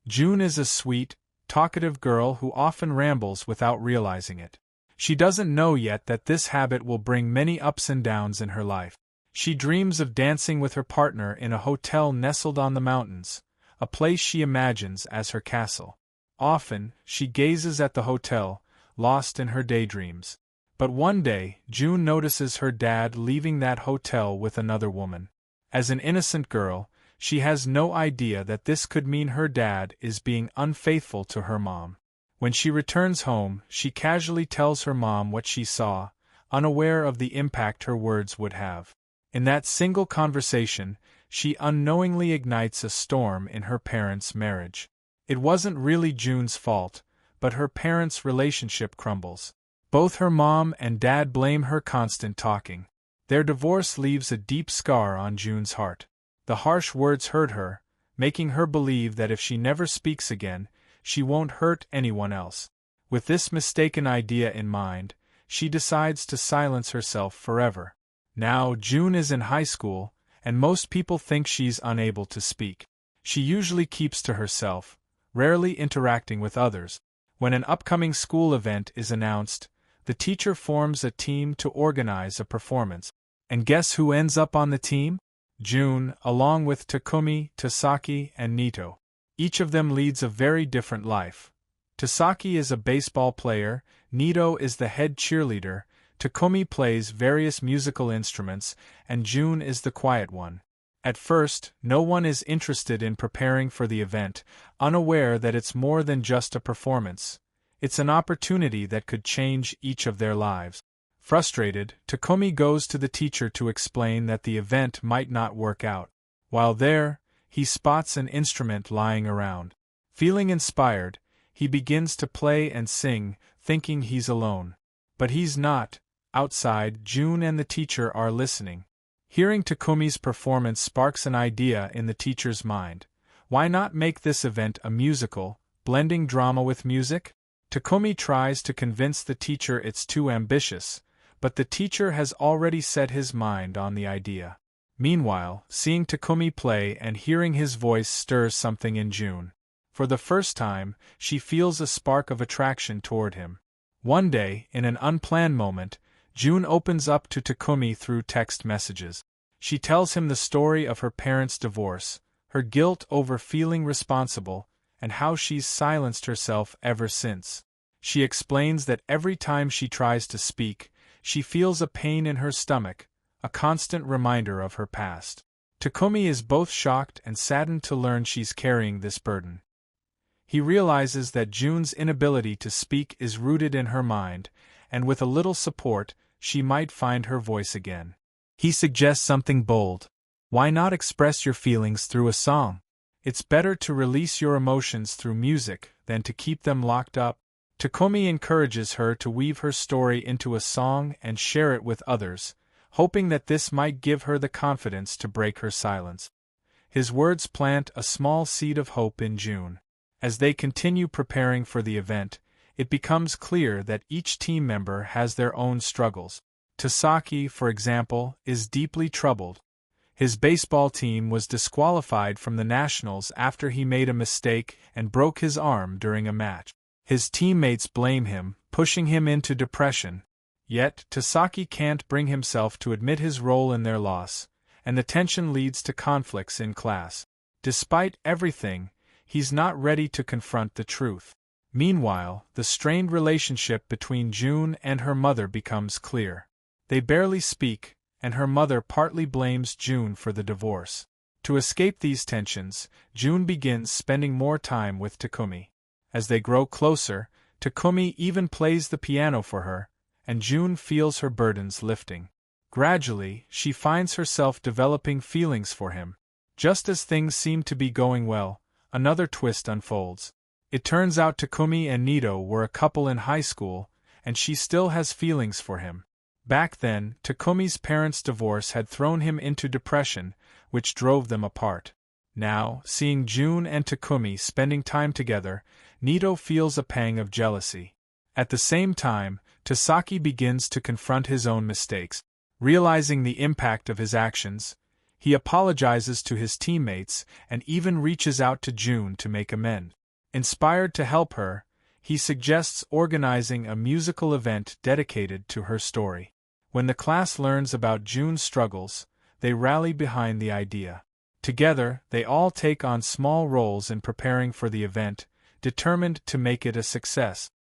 June is a sweet, talkative girl who often rambles without realizing it. She doesn't know yet that this habit will bring many ups and downs in her life. She dreams of dancing with her partner in a hotel nestled on the mountains, a place she imagines as her castle. Often, she gazes at the hotel, lost in her daydreams. But one day, June notices her dad leaving that hotel with another woman. As an innocent girl, she has no idea that this could mean her dad is being unfaithful to her mom. When she returns home, she casually tells her mom what she saw, unaware of the impact her words would have. In that single conversation, she unknowingly ignites a storm in her parents' marriage. It wasn't really June's fault, but her parents' relationship crumbles. Both her mom and dad blame her constant talking. Their divorce leaves a deep scar on June's heart. The harsh words hurt her, making her believe that if she never speaks again, she won't hurt anyone else. With this mistaken idea in mind, she decides to silence herself forever. Now June is in high school, and most people think she's unable to speak. She usually keeps to herself, rarely interacting with others. When an upcoming school event is announced, the teacher forms a team to organize a performance. And guess who ends up on the team? June, along with Takumi, Tasaki, and Nito. Each of them leads a very different life. Tasaki is a baseball player, Nito is the head cheerleader, Takumi plays various musical instruments, and June is the quiet one. At first, no one is interested in preparing for the event, unaware that it's more than just a performance. It's an opportunity that could change each of their lives. Frustrated, Takumi goes to the teacher to explain that the event might not work out. While there, he spots an instrument lying around. Feeling inspired, he begins to play and sing, thinking he's alone. But he's not. Outside, June and the teacher are listening. Hearing Takumi's performance sparks an idea in the teacher's mind. Why not make this event a musical, blending drama with music? Takumi tries to convince the teacher it's too ambitious, but the teacher has already set his mind on the idea. Meanwhile, seeing Takumi play and hearing his voice stirs something in June. For the first time, she feels a spark of attraction toward him. One day, in an unplanned moment, June opens up to Takumi through text messages. She tells him the story of her parents' divorce, her guilt over feeling responsible, and how she's silenced herself ever since. She explains that every time she tries to speak, she feels a pain in her stomach, a constant reminder of her past. Takumi is both shocked and saddened to learn she's carrying this burden. He realizes that June's inability to speak is rooted in her mind, and with a little support, she might find her voice again. He suggests something bold. Why not express your feelings through a song? It's better to release your emotions through music than to keep them locked up. Takumi encourages her to weave her story into a song and share it with others, hoping that this might give her the confidence to break her silence. His words plant a small seed of hope in June. As they continue preparing for the event, it becomes clear that each team member has their own struggles. Tasaki, for example, is deeply troubled. His baseball team was disqualified from the Nationals after he made a mistake and broke his arm during a match. His teammates blame him, pushing him into depression. Yet, Tasaki can't bring himself to admit his role in their loss, and the tension leads to conflicts in class. Despite everything, he's not ready to confront the truth. Meanwhile, the strained relationship between June and her mother becomes clear. They barely speak, and her mother partly blames June for the divorce. To escape these tensions, June begins spending more time with Takumi. As they grow closer, Takumi even plays the piano for her, and June feels her burdens lifting. Gradually, she finds herself developing feelings for him. Just as things seem to be going well, another twist unfolds. It turns out Takumi and Nito were a couple in high school, and she still has feelings for him. Back then, Takumi's parents' divorce had thrown him into depression, which drove them apart. Now, seeing June and Takumi spending time together, Nito feels a pang of jealousy. At the same time, Tasaki begins to confront his own mistakes. Realizing the impact of his actions, He apologizes to his teammates and even reaches out to June to make amends. Inspired to help her, he suggests organizing a musical event dedicated to her story. When the class learns about June's struggles, they rally behind the idea. Together, they all take on small roles in preparing for the event, determined to make it a success.